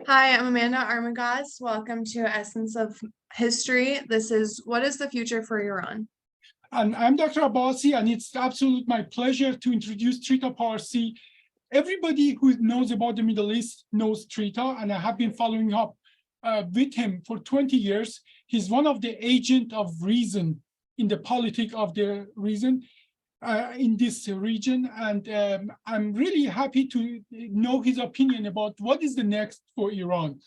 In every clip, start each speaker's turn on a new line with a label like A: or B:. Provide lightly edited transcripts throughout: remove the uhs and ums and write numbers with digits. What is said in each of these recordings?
A: Hi, I'm Amanda Armagas. Welcome to Essence of History. This is What is the Future for Iran?
B: And I'm Dr. Abbasi, and it's absolute my pleasure to introduce Trita Parsi. Everybody who knows about the Middle East knows Trita, and I have been following up with him for 20 years. He's one of the agents of reason in the politics of the reason in this region, and I'm really happy to know his opinion about what is the next for Iran.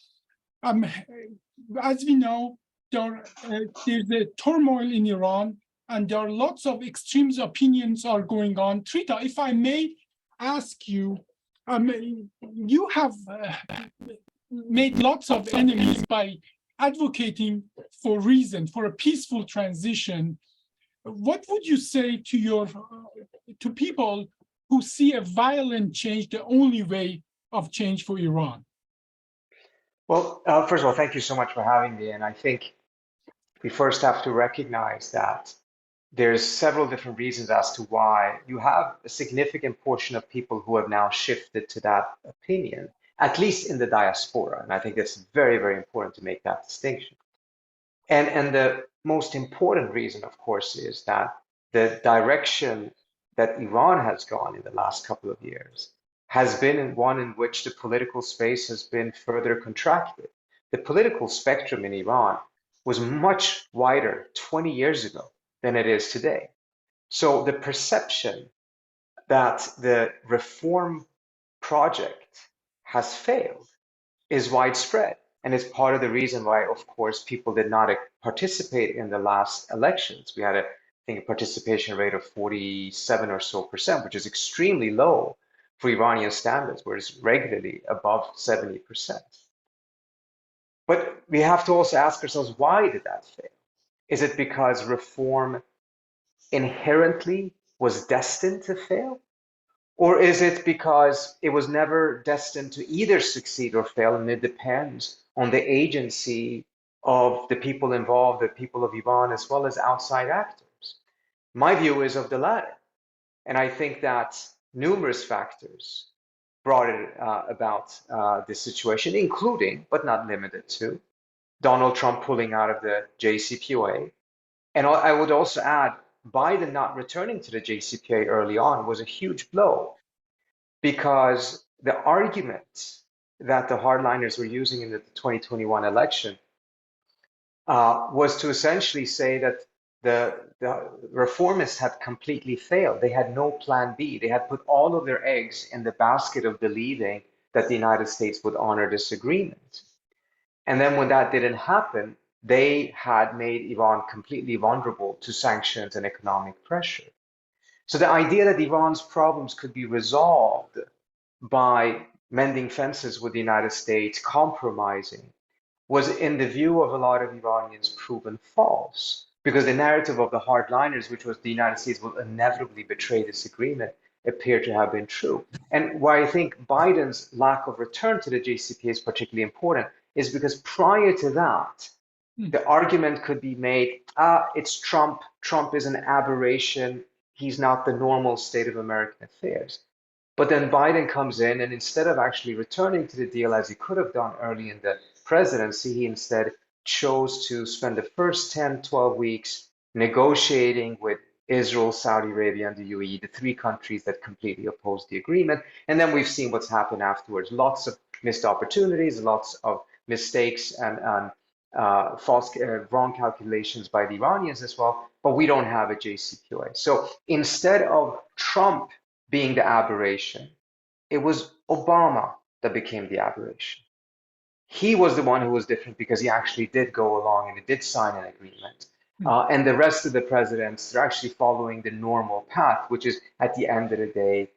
B: As we know, there's a turmoil in Iran, and there are lots of extreme opinions are going on. Trita, if I may ask you, you have made lots of enemies by advocating for reason, for a peaceful transition. What would you say to to people who see a violent change the only way of change for Iran?
C: Well, first of all, thank you so much for having me. And I think we first have to recognize that there's several different reasons as to why you have a significant portion of people who have now shifted to that opinion, at least in the diaspora. And I think it's very, very important to make that distinction. And the most important reason, of course, is that the direction that Iran has gone in the last couple of years has been one in which the political space has been further contracted. The political spectrum in Iran was much wider 20 years ago than it is today. So the perception that the reform project has failed is widespread. And it's part of the reason why, of course, people did not participate in the last elections. We had, I think, a participation rate of 47 or so percent, which is extremely low for Iranian standards, where it's regularly above 70%. But we have to also ask ourselves, why did that fail? Is it because reform inherently was destined to fail? Or is it because it was never destined to either succeed or fail, and it depends on the agency of the people involved, the people of Iran, as well as outside actors? My view is of the latter. And I think that numerous factors brought it about this situation, including, but not limited to, Donald Trump pulling out of the JCPOA. And I would also add, Biden not returning to the JCPOA early on was a huge blow, because the argument that the hardliners were using in the 2021 election was to essentially say that the reformists had completely failed. They had no plan B. They had put all of their eggs in the basket of believing that the United States would honor this agreement. And then when that didn't happen, they had made Iran completely vulnerable to sanctions and economic pressure. So the idea that Iran's problems could be resolved by mending fences with the United States, compromising, was in the view of a lot of Iranians proven false, because the narrative of the hardliners, which was the United States will inevitably betray this agreement, appeared to have been true. And why I think Biden's lack of return to the JCPOA is particularly important is because prior to that, the argument could be made, it's Trump. Trump is an aberration. He's not the normal state of American affairs. But then Biden comes in, and instead of actually returning to the deal as he could have done early in the presidency, he instead chose to spend the first 10, 12 weeks negotiating with Israel, Saudi Arabia, and the UAE, the three countries that completely opposed the agreement. And then we've seen what's happened afterwards. Lots of missed opportunities, lots of mistakes and wrong calculations by the Iranians as well, but we don't have a JCPOA. So instead of Trump being the aberration, it was Obama that became the aberration. He was the one who was different because he actually did go along and he did sign an agreement. And the rest of the presidents are actually following the normal path, which is at the end of the day,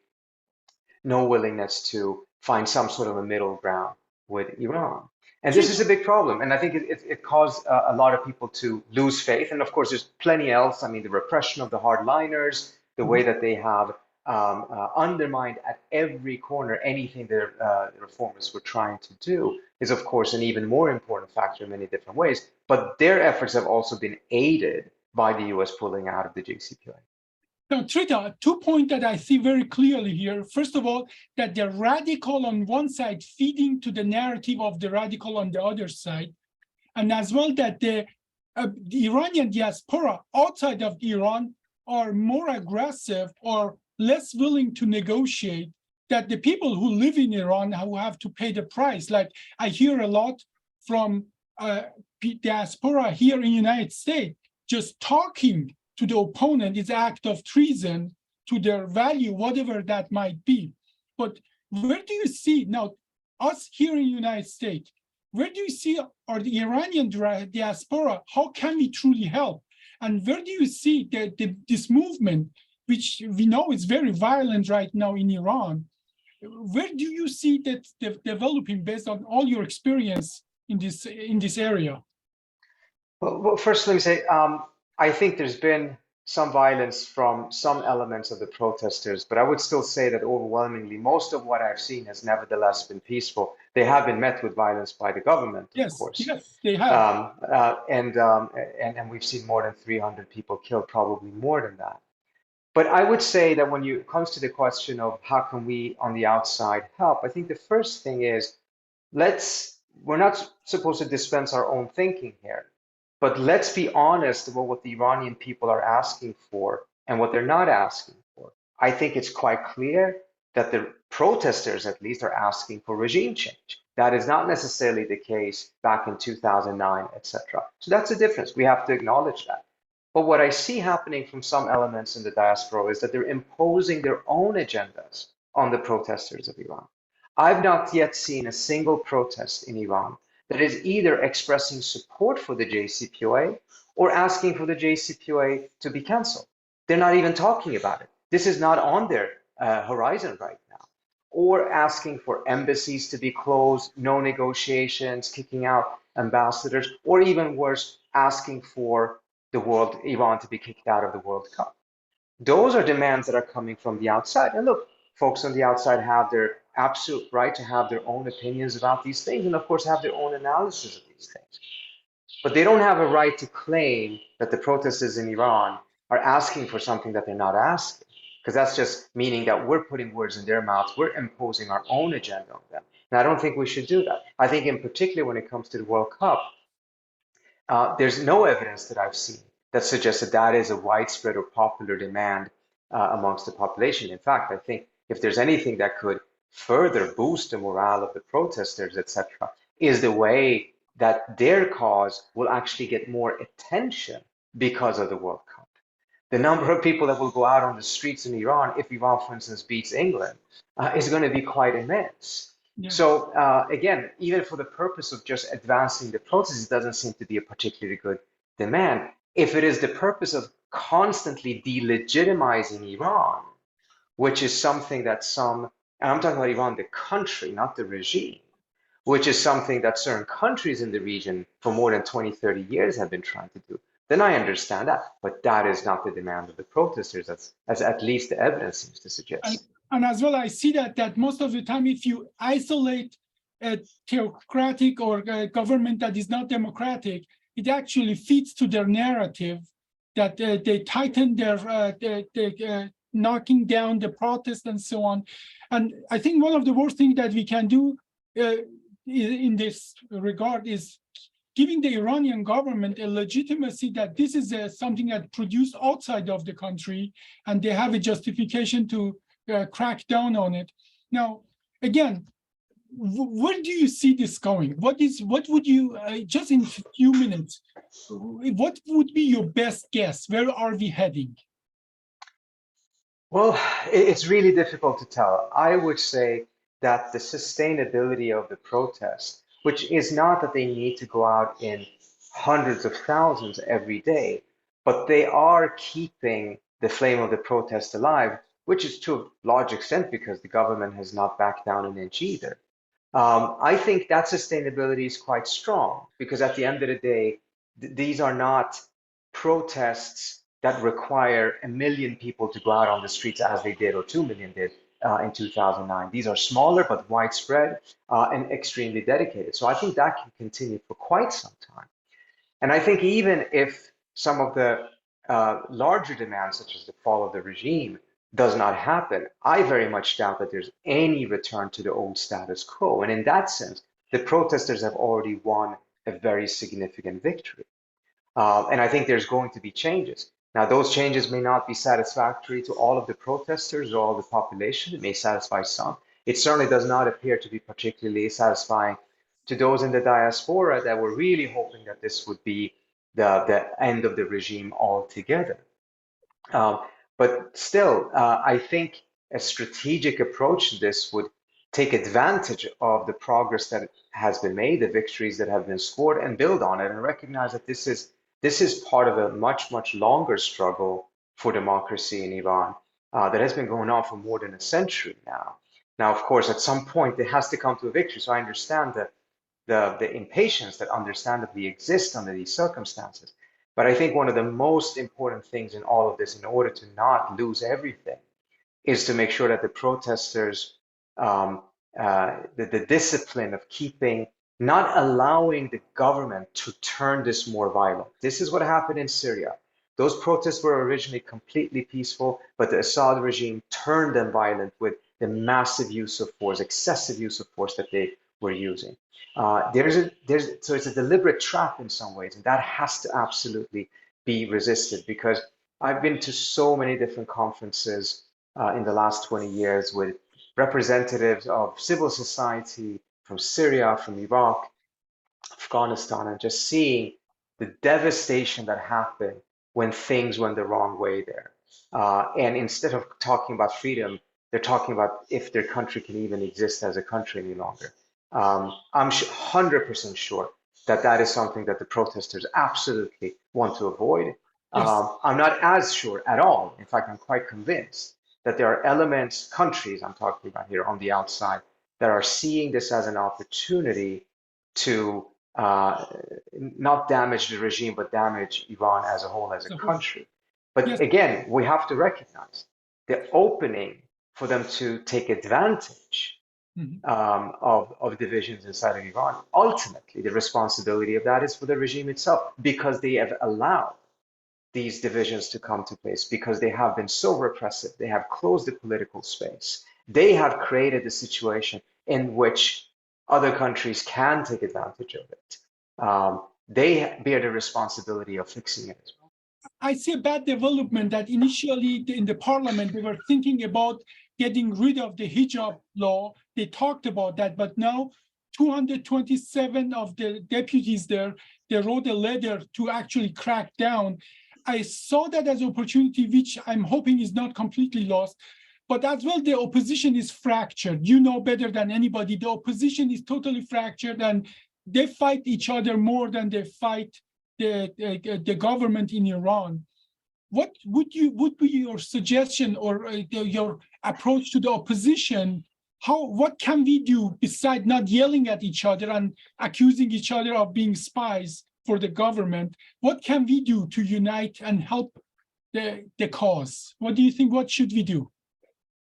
C: no willingness to find some sort of a middle ground with Iran. And this is a big problem. And I think it caused a lot of people to lose faith. And of course, there's plenty else. I mean, the repression of the hardliners, the way that they have undermined at every corner anything the reformers were trying to do is, of course, an even more important factor in many different ways. But their efforts have also been aided by the US pulling out of the JCPOA.
B: Now, Trita, 2 points that I see very clearly here. First of all, that the radical on one side feeding to the narrative of the radical on the other side, and as well that the Iranian diaspora outside of Iran are more aggressive or less willing to negotiate than the people who live in Iran who have to pay the price. Like I hear a lot from diaspora here in the United States, just talking to the opponent is act of treason to their value, whatever that might be. But where do you see now, us here in the United States, where do you see or the Iranian diaspora, how can we truly help? And where do you see this movement, which we know is very violent right now in Iran, where do you see that developing based on all your experience in this area?
C: Well, first, let me say, I think there's been some violence from some elements of the protesters, but I would still say that overwhelmingly, most of what I've seen has nevertheless been peaceful. They have been met with violence by the government, of course.
B: Yes, they have.
C: And we've seen more than 300 people killed, probably more than that. But I would say that when it comes to the question of how can we on the outside help, I think the first thing is we're not supposed to dispense our own thinking here. But let's be honest about what the Iranian people are asking for and what they're not asking for. I think it's quite clear that the protesters, at least, are asking for regime change. That is not necessarily the case back in 2009, etc. So that's a difference. We have to acknowledge that. But what I see happening from some elements in the diaspora is that they're imposing their own agendas on the protesters of Iran. I've not yet seen a single protest in Iran that is either expressing support for the JCPOA or asking for the JCPOA to be canceled. They're not even talking about it. This is not on their horizon right now. Or asking for embassies to be closed, no negotiations, kicking out ambassadors, or even worse, asking for Iran to be kicked out of the World Cup. Those are demands that are coming from the outside. And look, folks on the outside have their absolute right to have their own opinions about these things and of course have their own analysis of these things. But they don't have a right to claim that the protesters in Iran are asking for something that they're not asking, because that's just meaning that we're putting words in their mouths, we're imposing our own agenda on them. And I don't think we should do that. I think in particular when it comes to the World Cup, there's no evidence that I've seen that suggests that that is a widespread or popular demand amongst the population. In fact, I think if there's anything that could further boost the morale of the protesters, etc., is the way that their cause will actually get more attention because of the World Cup. The number of people that will go out on the streets in Iran, if Iran, for instance, beats England, is going to be quite immense. Yeah. So again, even for the purpose of just advancing the process, it doesn't seem to be a particularly good demand. If it is the purpose of constantly delegitimizing Iran, which is something that and I'm talking about Iran, the country, not the regime, which is something that certain countries in the region for more than 20, 30 years have been trying to do, then I understand that. But that is not the demand of the protesters, as at least the evidence seems to suggest.
B: And as well, I see that most of the time, if you isolate a theocratic or a government that is not democratic, it actually feeds to their narrative that they tighten their knocking down the protest and so on. And I think one of the worst things that we can do in this regard is giving the Iranian government a legitimacy that this is something that produced outside of the country, and they have a justification to crack down on it. Now, again, where do you see this going? What would you, just in a few minutes, what would be your best guess? Where are we heading?
C: Well, it's really difficult to tell. I would say that the sustainability of the protest, which is not that they need to go out in hundreds of thousands every day, but they are keeping the flame of the protest alive, which is to a large extent because the government has not backed down an inch either. I think that sustainability is quite strong because at the end of the day, these are not protests that require 1 million people to go out on the streets as they did, or 2 million did in 2009. These are smaller but widespread and extremely dedicated. So I think that can continue for quite some time. And I think even if some of the larger demands, such as the fall of the regime, does not happen, I very much doubt that there's any return to the old status quo. And in that sense, the protesters have already won a very significant victory. And I think there's going to be changes. Now, those changes may not be satisfactory to all of the protesters or all the population. It may satisfy some. It certainly does not appear to be particularly satisfying to those in the diaspora that were really hoping that this would be the end of the regime altogether. But still, I think a strategic approach to this would take advantage of the progress that has been made, the victories that have been scored, and build on it, and recognize that this is part of a much longer struggle for democracy in Iran that has been going on for more than a century now. Now, of course, at some point it has to come to a victory. So I understand the impatience that understandably exists under these circumstances. But I think one of the most important things in all of this, in order to not lose everything, is to make sure that the protesters, the discipline of keeping, not allowing the government to turn this more violent. This is what happened in Syria. Those protests were originally completely peaceful, but the Assad regime turned them violent with the massive use of force, excessive use of force that they were using. So it's a deliberate trap in some ways, and that has to absolutely be resisted, because I've been to so many different conferences in the last 20 years with representatives of civil society from Syria, from Iraq, Afghanistan, and just seeing the devastation that happened when things went the wrong way there. And instead of talking about freedom, they're talking about if their country can even exist as a country any longer. I'm 100% sure that that is something that the protesters absolutely want to avoid.
B: Yes.
C: I'm not as sure at all. In fact, I'm quite convinced that there are elements, countries I'm talking about here on the outside, that are seeing this as an opportunity to not damage the regime, but damage Iran as a whole, as a country. But
B: Yes.
C: again, we have to recognize the opening for them to take advantage of divisions inside of Iran. Ultimately, the responsibility of that is for the regime itself, because they have allowed these divisions to come to place, because they have been so repressive. They have closed the political space. They have created a situation in which other countries can take advantage of it. They bear the responsibility of fixing it as well.
B: I see a bad development that initially in the parliament, they were thinking about getting rid of the hijab law. They talked about that, but now 227 of the deputies there, they wrote a letter to actually crack down. I saw that as an opportunity, which I'm hoping is not completely lost. But as well, the opposition is fractured. You know better than anybody, the opposition is totally fractured, and they fight each other more than they fight the government in Iran. What would be your suggestion or your approach to the opposition? What can we do besides not yelling at each other and accusing each other of being spies for the government? What can we do to unite and help the cause? What do you think? What should we do?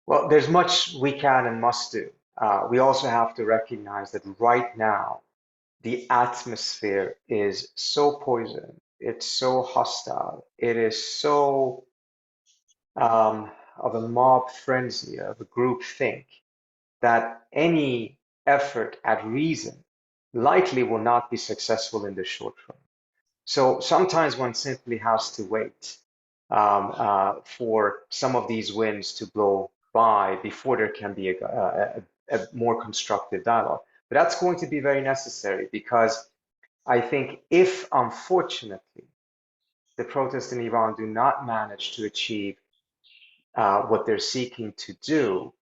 C: Well, there's much we can and must do. We also have to recognize that right now, the atmosphere is so poisoned, it's so hostile, it is so of a mob frenzy, of a group think, that any effort at reason likely will not be successful in the short run. So sometimes one simply has to wait for some of these winds to blow by before there can be a more constructive dialogue. But that's going to be very necessary, because I think if, unfortunately, the protests in Iran do not manage to achieve what they're seeking to do,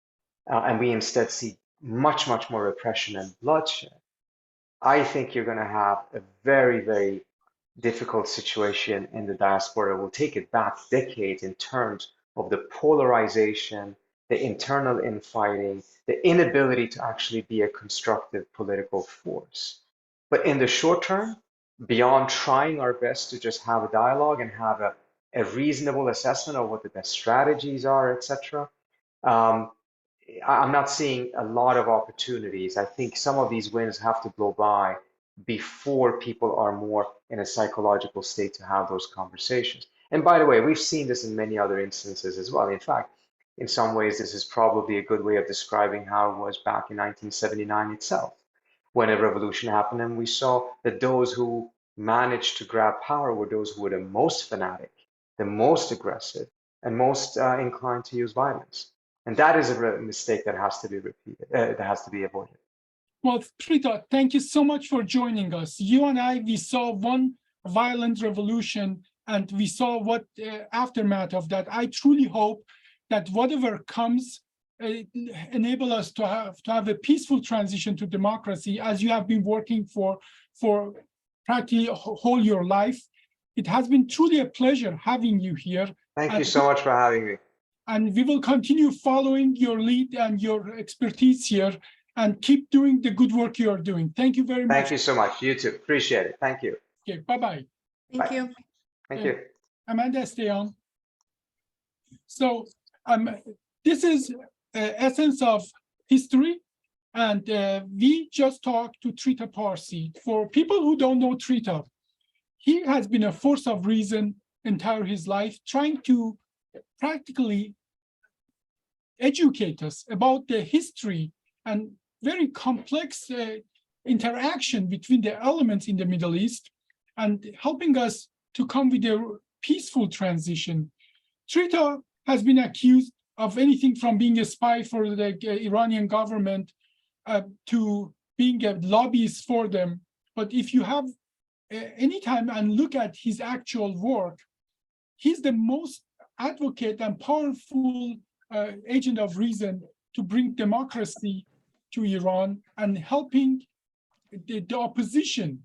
C: and we instead see much more repression and bloodshed, I think you're going to have a very difficult situation in the diaspora. We'll take it back decades in terms of the polarization, the internal infighting, the inability to actually be a constructive political force. But in the short term, beyond trying our best to just have a dialogue and have a reasonable assessment of what the best strategies are, etc., I'm not seeing a lot of opportunities. I think some of these winds have to blow by before people are more in a psychological state to have those conversations. And by the way, we've seen this in many other instances as well. In fact, in some ways, this is probably a good way of describing how it was back in 1979 itself, when a revolution happened, and we saw that those who managed to grab power were those who were the most fanatic, the most aggressive, and most inclined to use violence. And that is a mistake that has to be repeated, that has to be avoided.
B: Well, Trita, thank you so much for joining us. You and I, we saw one violent revolution, and we saw what aftermath of that. I truly hope that whatever comes enable us to have a peaceful transition to democracy, as you have been working for practically whole your life. It has been truly a pleasure having you here.
C: Thank you so much for having me.
B: And we will continue following your lead and your expertise here, and keep doing the good work you are doing. Thank you very much.
C: Thank you so much. You too. Appreciate it. Thank you.
B: Okay, bye-bye.
A: Thank
C: Bye.
A: you.
C: Thank you.
B: Amanda, stay on. So this is essence of history, and we just talked to Trita Parsi. For people who don't know Trita, he has been a force of reason entire his life, trying to practically educate us about the history and very complex interaction between the elements in the Middle East, and helping us to come with a peaceful transition. Trita has been accused of anything from being a spy for the Iranian government to being a lobbyist for them. But if you have any time and look at his actual work, he's the most advocate and powerful agent of reason to bring democracy to Iran, and helping the opposition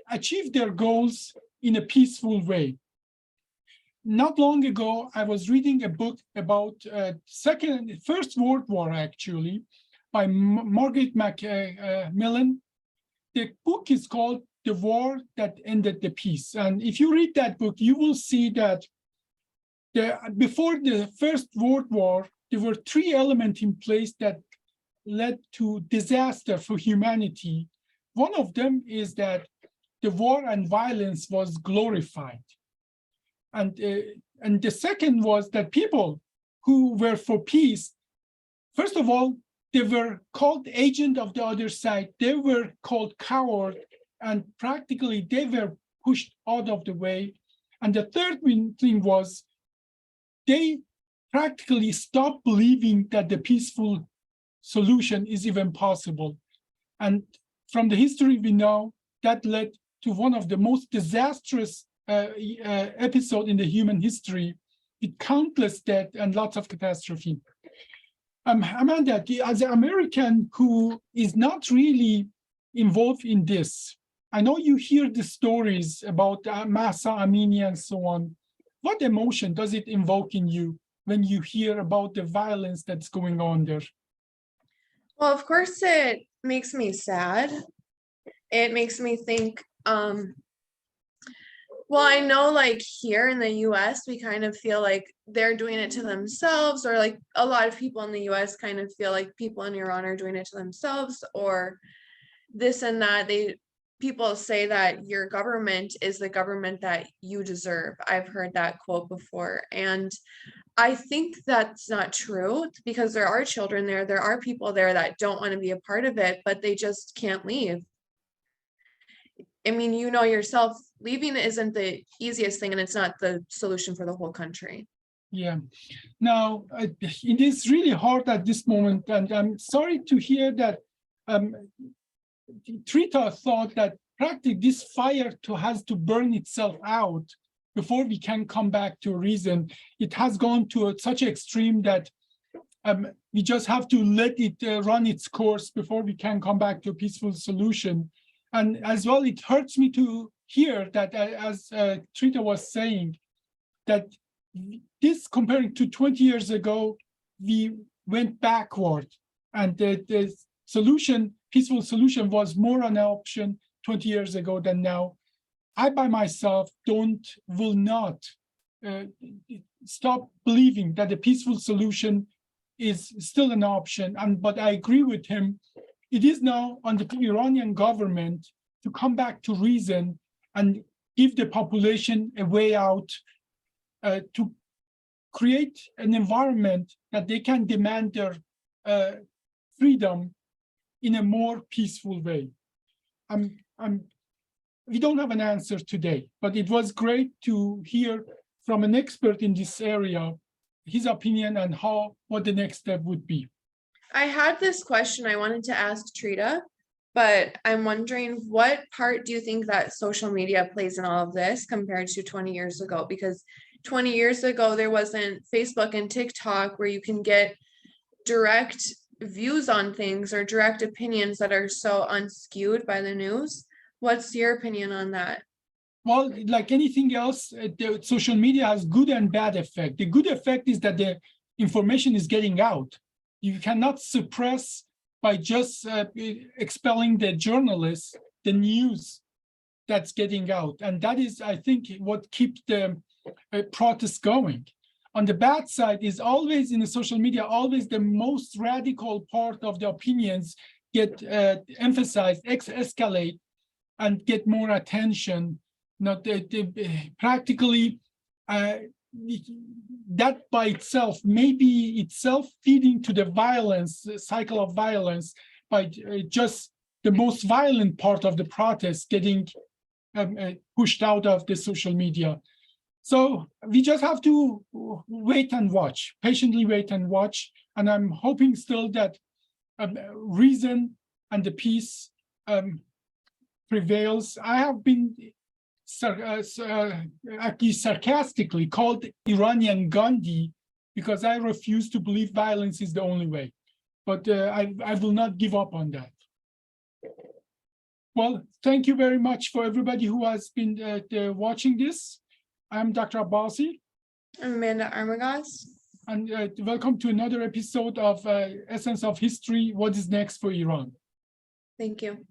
B: achieve their goals in a peaceful way. Not long ago, I was reading a book about First World War, actually, by Margaret Macmillan. The book is called The War That Ended the Peace. And if you read that book, you will see that before the First World War, there were three elements in place that led to disaster for humanity. One of them is that the war and violence was glorified. And the second was that people who were for peace, first of all, they were called agent of the other side. They were called coward, and practically they were pushed out of the way. And the third thing was they practically stopped believing that the peaceful solution is even possible. And from the history we know, that led to one of the most disastrous episodes in the human history, with countless death and lots of catastrophe. Amanda, as an American who is not really involved in this, I know you hear the stories about Mahsa Amini and so on. What emotion does it invoke in you when you hear about the violence that's going on there?
A: Well, of course, it makes me sad. It makes me think, well, I know like here in the US, we kind of feel like they're doing it to themselves, or like a lot of people in the US kind of feel like people in Iran are doing it to themselves, or this and that. People say that your government is the government that you deserve. I've heard that quote before. And I think that's not true, because there are children there. There are people there that don't want to be a part of it, but they just can't leave. I mean, you know yourself, leaving isn't the easiest thing, and it's not the solution for the whole country.
B: Yeah. Now, it is really hard at this moment, and I'm sorry to hear that Trita thought that practically this fire has to burn itself out before we can come back to reason. It has gone to such an extreme that we just have to let it run its course before we can come back to a peaceful solution. And as well, it hurts me to hear that, as Trita was saying, that this, comparing to 20 years ago, we went backward, and the solution, peaceful solution, was more an option 20 years ago than now. I, by myself, will not stop believing that the peaceful solution is still an option. But I agree with him. It is now on the Iranian government to come back to reason and give the population a way out, to create an environment that they can demand their freedom in a more peaceful way. We don't have an answer today, but it was great to hear from an expert in this area, his opinion and what the next step would be.
A: I had this question I wanted to ask Trita, but I'm wondering what part do you think that social media plays in all of this compared to 20 years ago? Because 20 years ago, there wasn't Facebook and TikTok where you can get direct views on things or direct opinions that are so unskewed by the news. What's your opinion on that?
B: Well, like anything else, the social media has good and bad effect. The good effect is that the information is getting out. You cannot suppress by just expelling the journalists, the news that's getting out. And that is, I think, what keeps the protest going. On the bad side is always in the social media, always the most radical part of the opinions get emphasized, escalate, and get more attention. Not practically that by itself may be itself feeding to the violence, the cycle of violence, by just the most violent part of the protest getting pushed out of the social media. So we just have to wait and watch, patiently wait and watch. And I'm hoping still that reason and the peace prevails. I have been actually sarcastically called Iranian Gandhi because I refuse to believe violence is the only way. But I will not give up on that. Well, thank you very much for everybody who has been watching this. I'm Dr. Abbasi.
A: I'm Amanda Armagas.
B: And welcome to another episode of Essence of History, What is Next for Iran?
A: Thank you.